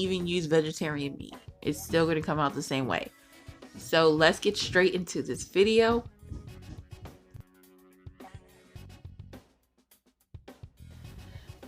even use vegetarian meat. It's still going to come out the same way. So let's get straight into this video.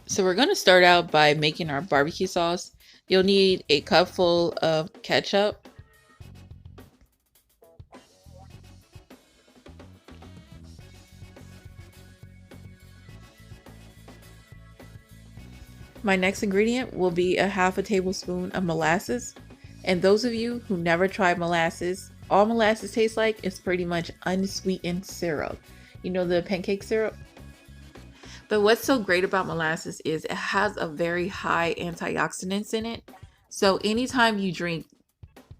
So we're going to start out by making our barbecue sauce. You'll need a cup full of ketchup, my next ingredient will be a half a tablespoon of molasses. And those of you who never tried molasses, all molasses tastes like is pretty much unsweetened syrup. You know, the pancake syrup? But what's so great about molasses is it has a very high antioxidants in it. So anytime you drink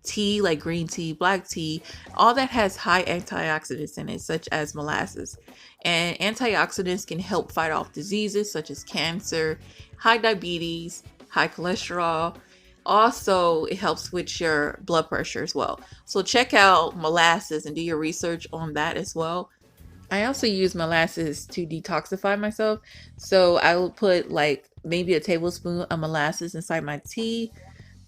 tea, like green tea, black tea, all that has high antioxidants in it, such as molasses. And antioxidants can help fight off diseases such as cancer, high diabetes, high cholesterol. Also, it helps with your blood pressure as well. So check out molasses and do your research on that as well. I also use molasses to detoxify myself. So I will put like maybe a tablespoon of molasses inside my tea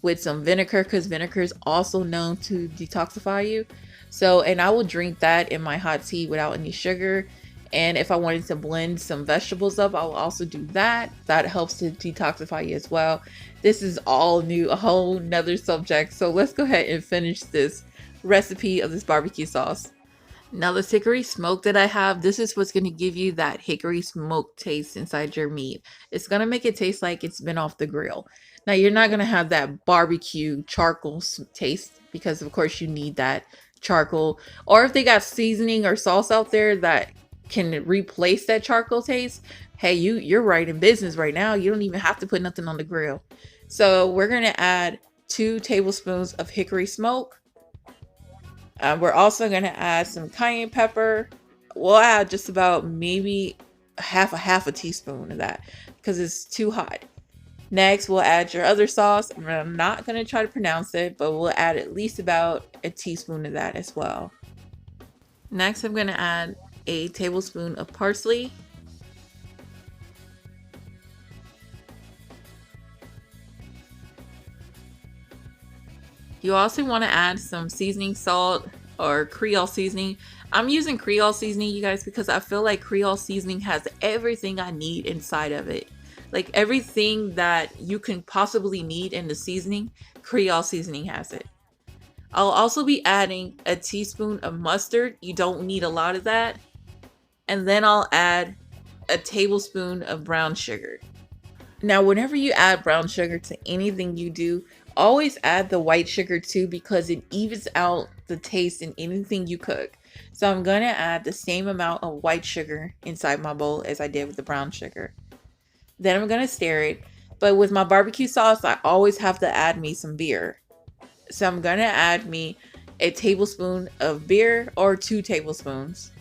with some vinegar, because vinegar is also known to detoxify you. So, and I will drink that in my hot tea without any sugar. And if I wanted to blend some vegetables up, I will also do that. That helps to detoxify you as well. This is all new, a whole nother subject. So let's go ahead and finish this recipe of this barbecue sauce. Now this hickory smoke that I have, this is what's going to give you that hickory smoke taste inside your meat. It's going to make it taste like it's been off the grill. Now you're not going to have that barbecue charcoal taste because of course you need that charcoal. Or if they got seasoning or sauce out there that can replace that charcoal taste, hey, you're right in business right now. You don't even have to put nothing on the grill. So we're going to add 2 tablespoons of hickory smoke. We're also going to add some cayenne pepper. We'll add just about maybe half a teaspoon of that because it's too hot. Next, we'll add your other sauce. I'm not going to try to pronounce it, but we'll add at least about a teaspoon of that as well. Next, I'm going to add a tablespoon of parsley. You also want to add some seasoning salt or Creole seasoning. I'm using Creole seasoning, you guys, because I feel like Creole seasoning has everything I need inside of it. Like everything that you can possibly need in the seasoning, Creole seasoning has it. I'll also be adding a teaspoon of mustard. You don't need a lot of that. And then I'll add a tablespoon of brown sugar. Now, whenever you add brown sugar to anything you do, always add the white sugar too, because it evens out the taste in anything you cook. So I'm going to add the same amount of white sugar inside my bowl as I did with the brown sugar. Then I'm going to stir it. But with my barbecue sauce, I always have to add me some beer. So I'm going to add me a tablespoon of beer or 2 tablespoons.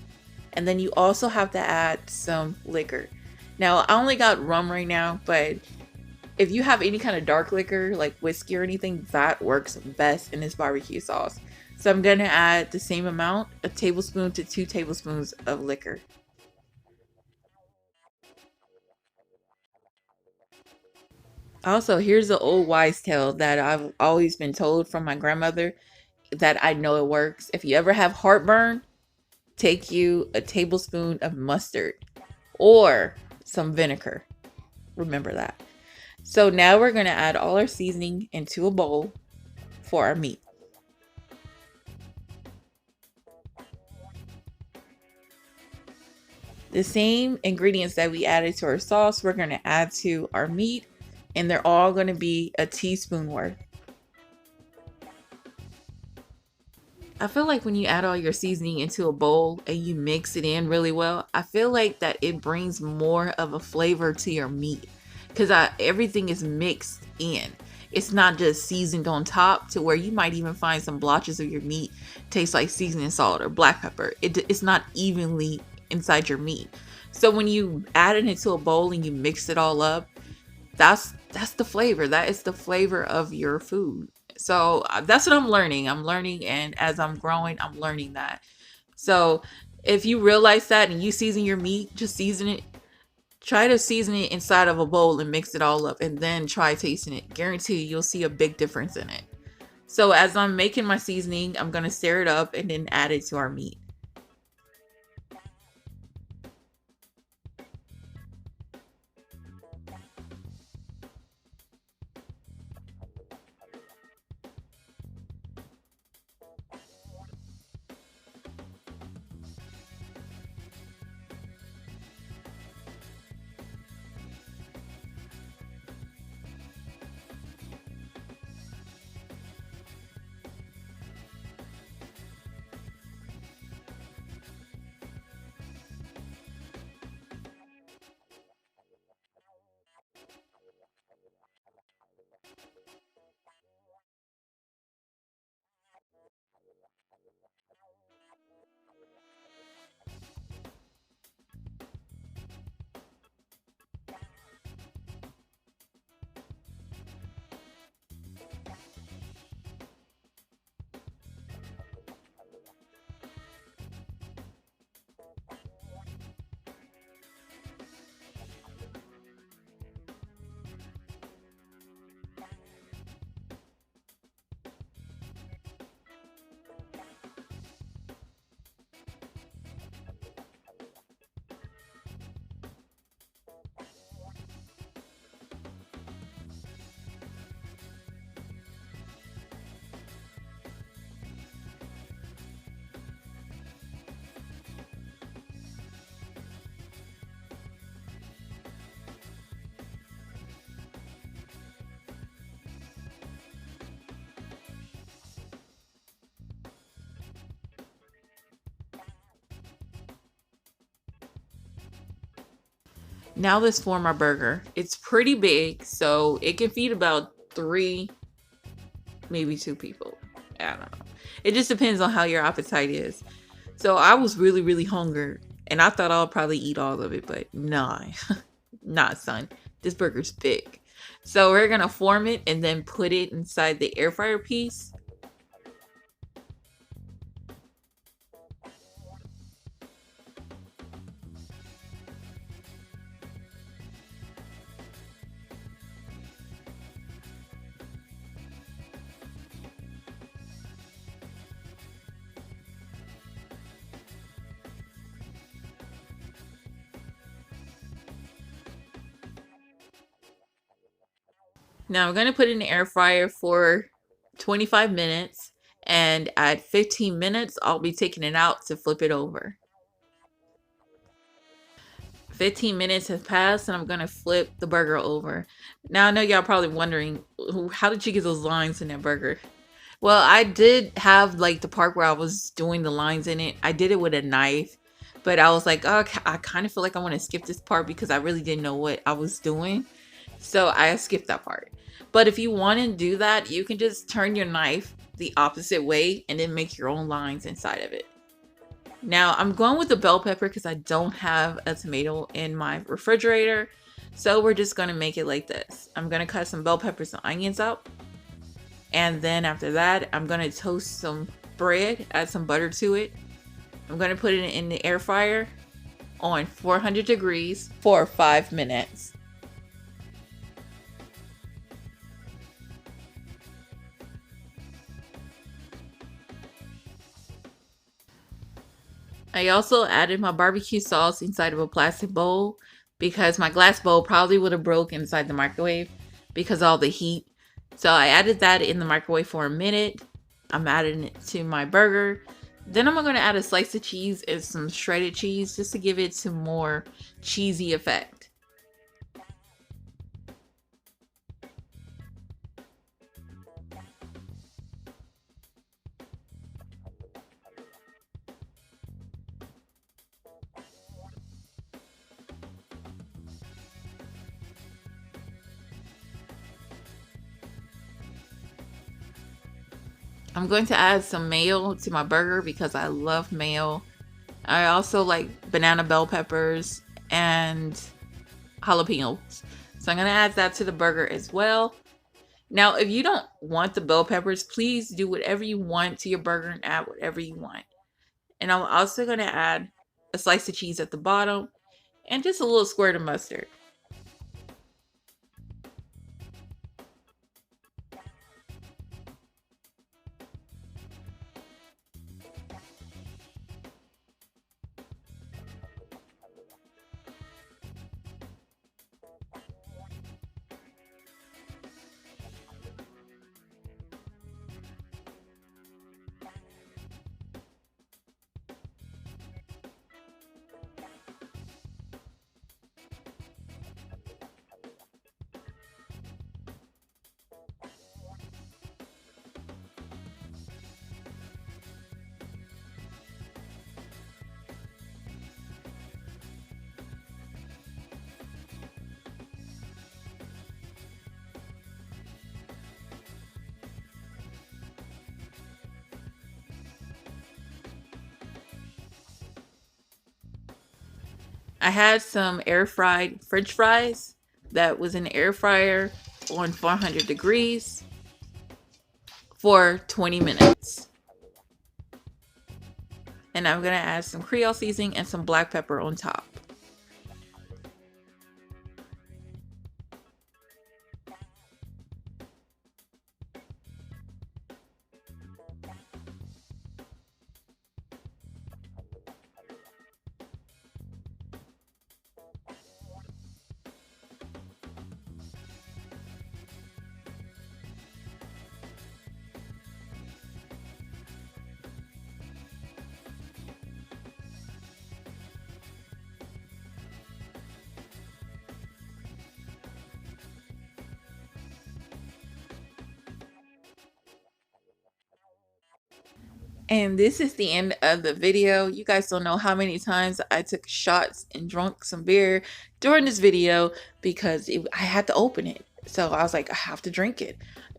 And then you also have to add some liquor. Now, I only got rum right now, but if you have any kind of dark liquor, like whiskey or anything, that works best in this barbecue sauce. So I'm going to add the same amount, a tablespoon to 2 tablespoons of liquor. Also, here's the old wise tale that I've always been told from my grandmother that I know it works. If you ever have heartburn, take you a tablespoon of mustard or some vinegar. Remember that. So now we're going to add all our seasoning into a bowl for our meat. The same ingredients that we added to our sauce, we're going to add to our meat, and they're all going to be a teaspoon worth. I feel like when you add all your seasoning into a bowl and you mix it in really well, I feel like that it brings more of a flavor to your meat because everything is mixed in. It's not just seasoned on top to where you might even find some blotches of your meat taste like seasoning salt or black pepper. It's not evenly inside your meat. So when you add it into a bowl and you mix it all up, that's the flavor. That is the flavor of your food. So that's what I'm learning. And as I'm growing, I'm learning that. So if you realize that and you season your meat, just season it Try to season it inside of a bowl and mix it all up and then try tasting it. Guarantee you'll see a big difference in it. So as I'm making my seasoning, I'm going to stir it up and then add it to our meat. Now let's form our burger. It's pretty big, so it can feed about 3, maybe 2 people. I don't know. It just depends on how your appetite is. So I was really, really hungry, and I thought I'll probably eat all of it, but nah, nah, son. This burger's big. So we're gonna form it and then put it inside the air fryer piece. Now I'm gonna put it in the air fryer for 25 minutes, and at 15 minutes, I'll be taking it out to flip it over. 15 minutes has passed and I'm gonna flip the burger over. Now I know y'all probably wondering, how did you get those lines in that burger? Well, I did have like the part where I was doing the lines in it. I did it with a knife, but I was like, oh, I kind of feel like I want to skip this part because I really didn't know what I was doing. So I skipped that part. But if you want to do that, you can just turn your knife the opposite way and then make your own lines inside of it. Now I'm going with the bell pepper because I don't have a tomato in my refrigerator. So we're just going to make it like this. I'm going to cut some bell peppers and onions up. And then after that, I'm going to toast some bread, add some butter to it. I'm going to put it in the air fryer on 400 degrees for 5 minutes. I also added my barbecue sauce inside of a plastic bowl because my glass bowl probably would have broke inside the microwave because of all the heat. So I added that in the microwave for a minute. I'm adding it to my burger. Then I'm going to add a slice of cheese and some shredded cheese just to give it some more cheesy effect. I'm going to add some mayo to my burger because I love mayo. I also like banana bell peppers and jalapenos. So I'm going to add that to the burger as well. Now, if you don't want the bell peppers, please do whatever you want to your burger and add whatever you want. And I'm also going to add a slice of cheese at the bottom. and just a little squirt of mustard. I had some air fried French fries that was in the air fryer on 400 degrees for 20 minutes. And I'm gonna add some Creole seasoning and some black pepper on top. And this is the end of the video. You guys don't know how many times I took shots and drank some beer during this video because I had to open it. So I was like, I have to drink it.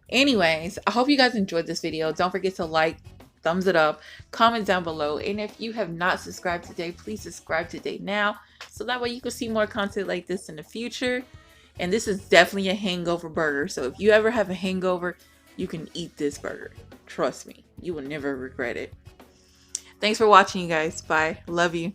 Anyways, I hope you guys enjoyed this video. Don't forget to like, thumbs it up, comment down below. And if you have not subscribed today, please subscribe today now. So that way you can see more content like this in the future. And this is definitely a hangover burger. So if you ever have a hangover, you can eat this burger. Trust me, you will never regret it. Thanks for watching, you guys. Bye. Love you.